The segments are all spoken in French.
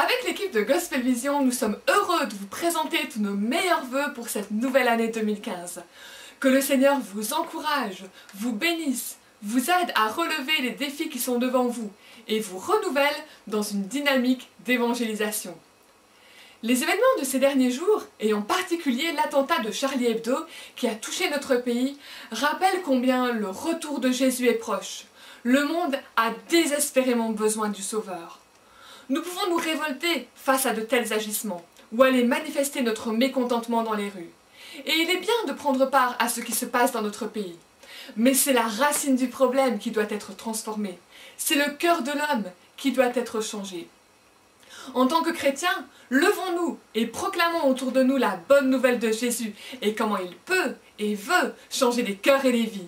Avec l'équipe de Gospel Vision, nous sommes heureux de vous présenter tous nos meilleurs vœux pour cette nouvelle année 2015. Que le Seigneur vous encourage, vous bénisse, vous aide à relever les défis qui sont devant vous et vous renouvelle dans une dynamique d'évangélisation. Les événements de ces derniers jours, et en particulier l'attentat de Charlie Hebdo qui a touché notre pays, rappellent combien le retour de Jésus est proche. Le monde a désespérément besoin du Sauveur. Nous pouvons nous révolter face à de tels agissements, ou aller manifester notre mécontentement dans les rues. Et il est bien de prendre part à ce qui se passe dans notre pays. Mais c'est la racine du problème qui doit être transformée. C'est le cœur de l'homme qui doit être changé. En tant que chrétiens, levons-nous et proclamons autour de nous la bonne nouvelle de Jésus et comment il peut et veut changer les cœurs et les vies.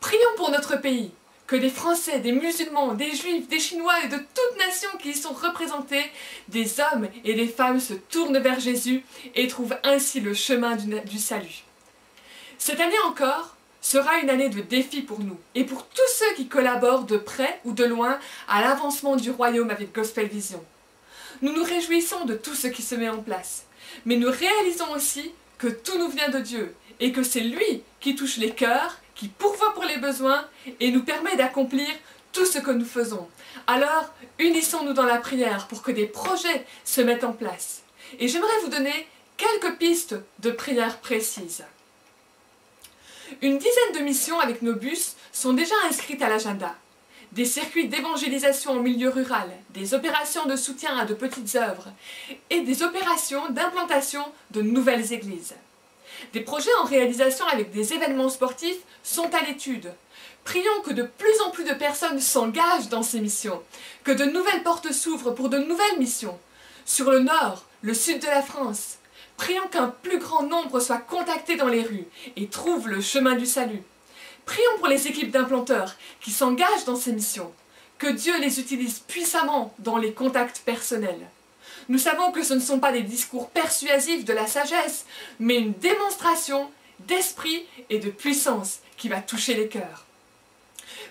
Prions pour notre pays, que des Français, des musulmans, des Juifs, des Chinois et de toutes nations qui y sont représentés, des hommes et des femmes se tournent vers Jésus et trouvent ainsi le chemin du salut. Cette année encore sera une année de défis pour nous et pour tous ceux qui collaborent de près ou de loin à l'avancement du royaume avec Gospel Vision. Nous nous réjouissons de tout ce qui se met en place, mais nous réalisons aussi que tout nous vient de Dieu et que c'est lui qui touche les cœurs, qui pourvoit pour les besoins et nous permet d'accomplir tout ce que nous faisons. Alors, unissons-nous dans la prière pour que des projets se mettent en place. Et j'aimerais vous donner quelques pistes de prières précises. Une dizaine de missions avec nos bus sont déjà inscrites à l'agenda. Des circuits d'évangélisation en milieu rural, des opérations de soutien à de petites œuvres et des opérations d'implantation de nouvelles églises. Des projets en réalisation avec des événements sportifs sont à l'étude. Prions que de plus en plus de personnes s'engagent dans ces missions, que de nouvelles portes s'ouvrent pour de nouvelles missions. Sur le nord, le sud de la France, prions qu'un plus grand nombre soit contacté dans les rues et trouve le chemin du salut. Prions pour les équipes d'implanteurs qui s'engagent dans ces missions, que Dieu les utilise puissamment dans les contacts personnels. Nous savons que ce ne sont pas des discours persuasifs de la sagesse, mais une démonstration d'esprit et de puissance qui va toucher les cœurs.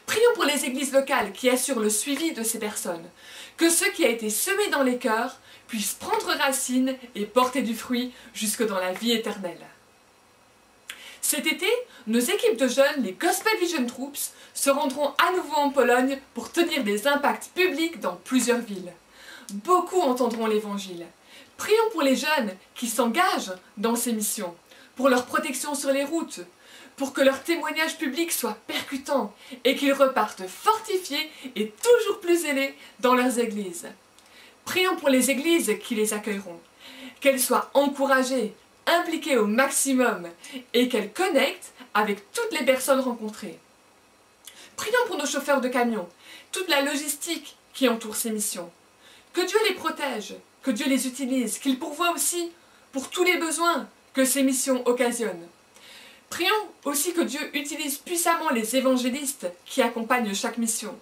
Prions pour les églises locales qui assurent le suivi de ces personnes, que ce qui a été semé dans les cœurs puisse prendre racine et porter du fruit jusque dans la vie éternelle. Cet été, nos équipes de jeunes, les Gospel Vision Troops, se rendront à nouveau en Pologne pour tenir des impacts publics dans plusieurs villes. Beaucoup entendront l'Évangile. Prions pour les jeunes qui s'engagent dans ces missions, pour leur protection sur les routes, pour que leur témoignage public soit percutant et qu'ils repartent fortifiés et toujours plus zélés dans leurs églises. Prions pour les églises qui les accueilleront, qu'elles soient encouragées, impliquées au maximum et qu'elles connectent avec toutes les personnes rencontrées. Prions pour nos chauffeurs de camions, toute la logistique qui entoure ces missions. Que Dieu les protège, que Dieu les utilise, qu'il pourvoie aussi pour tous les besoins que ces missions occasionnent. Prions aussi que Dieu utilise puissamment les évangélistes qui accompagnent chaque mission,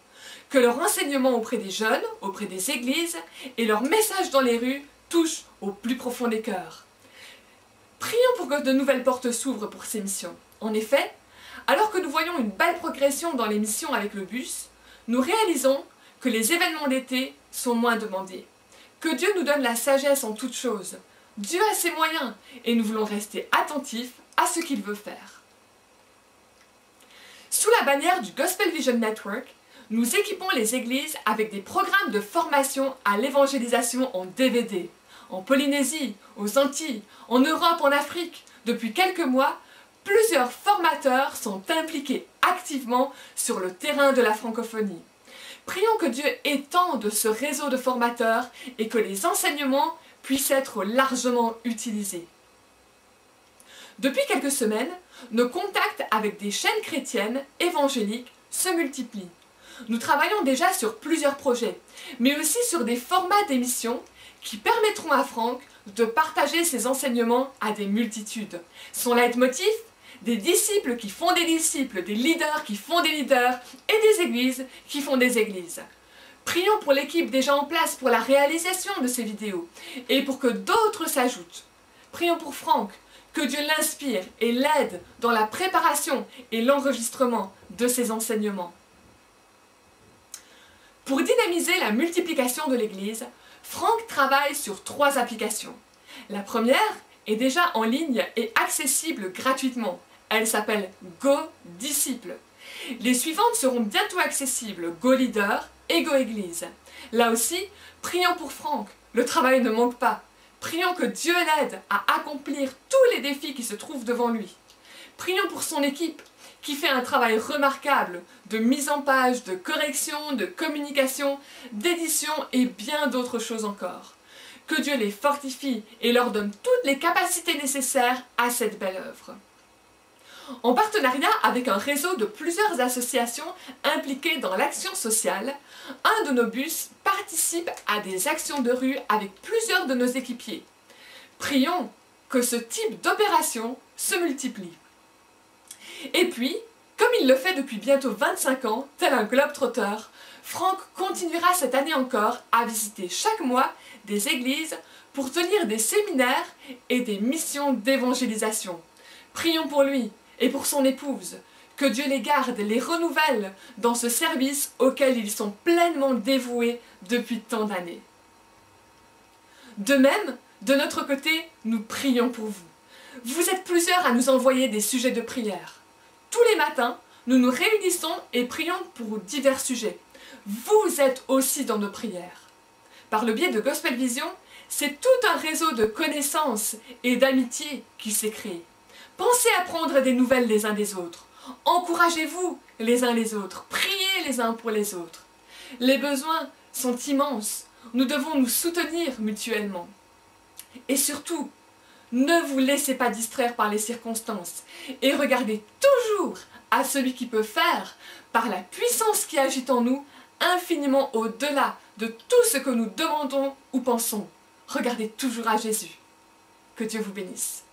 que leur enseignement auprès des jeunes, auprès des églises et leur message dans les rues touchent au plus profond des cœurs. Prions pour que de nouvelles portes s'ouvrent pour ces missions. En effet, alors que nous voyons une belle progression dans les missions avec le bus, nous réalisons que les événements d'été sont moins demandés. Que Dieu nous donne la sagesse en toutes choses. Dieu a ses moyens et nous voulons rester attentifs à ce qu'il veut faire. Sous la bannière du Gospel Vision Network, nous équipons les églises avec des programmes de formation à l'évangélisation en DVD. En Polynésie, aux Antilles, en Europe, en Afrique, depuis quelques mois, plusieurs formateurs sont impliqués activement sur le terrain de la francophonie. Prions que Dieu étende ce réseau de formateurs et que les enseignements puissent être largement utilisés. Depuis quelques semaines, nos contacts avec des chaînes chrétiennes évangéliques se multiplient. Nous travaillons déjà sur plusieurs projets, mais aussi sur des formats d'émissions qui permettront à Franck de partager ses enseignements à des multitudes. Son leitmotiv ? Des disciples qui font des disciples, des leaders qui font des leaders et des églises qui font des églises. Prions pour l'équipe déjà en place pour la réalisation de ces vidéos et pour que d'autres s'ajoutent. Prions pour Franck, que Dieu l'inspire et l'aide dans la préparation et l'enregistrement de ses enseignements. Pour dynamiser la multiplication de l'Église, Franck travaille sur 3 applications. La première est déjà en ligne et accessible gratuitement. Elle s'appelle Go Disciple. Les suivantes seront bientôt accessibles, Go Leader et Go Église. Là aussi, prions pour Franck, le travail ne manque pas. Prions que Dieu l'aide à accomplir tous les défis qui se trouvent devant lui. Prions pour son équipe, qui fait un travail remarquable de mise en page, de correction, de communication, d'édition et bien d'autres choses encore. Que Dieu les fortifie et leur donne toutes les capacités nécessaires à cette belle œuvre. En partenariat avec un réseau de plusieurs associations impliquées dans l'action sociale, un de nos bus participe à des actions de rue avec plusieurs de nos équipiers. Prions que ce type d'opération se multiplie. Et puis, comme il le fait depuis bientôt 25 ans, tel un globe-trotter, Franck continuera cette année encore à visiter chaque mois des églises pour tenir des séminaires et des missions d'évangélisation. Prions pour lui et pour son épouse, que Dieu les garde, les renouvelle dans ce service auquel ils sont pleinement dévoués depuis tant d'années. De même, de notre côté, nous prions pour vous. Vous êtes plusieurs à nous envoyer des sujets de prière. Tous les matins, nous nous réunissons et prions pour divers sujets. Vous êtes aussi dans nos prières. Par le biais de Gospel Vision, c'est tout un réseau de connaissances et d'amitié qui s'est créé. Pensez à prendre des nouvelles les uns des autres. Encouragez-vous les uns les autres. Priez les uns pour les autres. Les besoins sont immenses. Nous devons nous soutenir mutuellement. Et surtout, ne vous laissez pas distraire par les circonstances et regardez toujours à celui qui peut faire, par la puissance qui agit en nous, infiniment au-delà de tout ce que nous demandons ou pensons. Regardez toujours à Jésus. Que Dieu vous bénisse.